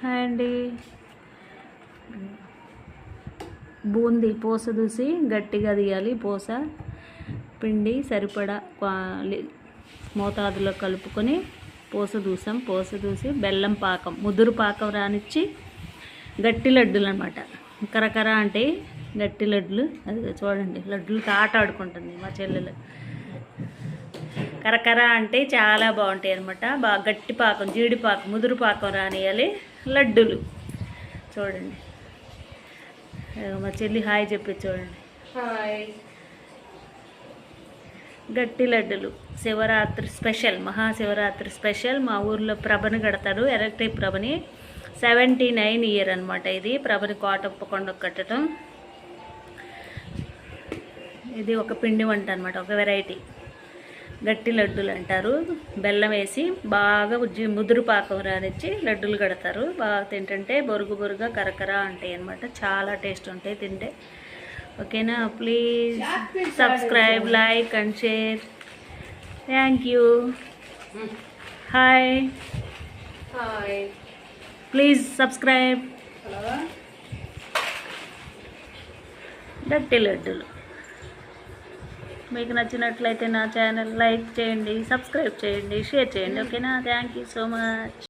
Hi అండి. బూందీ పూస దూసి గట్టిగా తీయాలి. పూస పిండి సరిపడా మోతాదులో కలుపుకొని పూస దూసాం. పూస దూసి బెల్లం పాకం, ముదురు పాకం రానిచ్చి గట్టి లడ్డులు అనమాట. కరకర అంటే గట్టి లడ్డులు. అది చూడండి, లడ్డులకి ఆట ఆడుకుంటుంది మా చెల్లెలు. కరకర అంటే చాలా బాగుంటాయి అనమాట. బాగా గట్టి పాకం, జీడి పాకం, ముదురు పాకం రానియాలి లడ్డులు. చూడండి, మా చెల్లి హాయ్ చెప్పి చూడండి. హాయ్. గట్టి లడ్డులు శివరాత్రి స్పెషల్, మహాశివరాత్రి స్పెషల్. మా ఊర్లో ప్రభని కడతారు, ఎలక్ట్రిక్ ప్రభని. 79 ఇయర్ అనమాట ఇది. ప్రభని కోటప్పకొండ కట్టడం. ఇది ఒక పిండి వంట అనమాట, ఒక వెరైటీ. గట్టి లడ్డులు అంటారు. బెల్లం వేసి బాగా ముదురు పాకం రానిచ్చి లడ్డులు కడతారు. బాగా తింటుంటే బొరుగు బొరుగా కరకర ఉంటాయి అన్నమాట. చాలా టేస్ట్ ఉంటాయి తింటే. ఓకేనా? Please subscribe, like and share. Thank you. Hi. Hi. Please subscribe. గట్టి లడ్డులు మీకు నచ్చినట్లయితే నా ఛానల్ లైక్ చేయండి, సబ్స్క్రైబ్ చేయండి, షేర్ చేయండి. ఓకేనా? Thank you so much.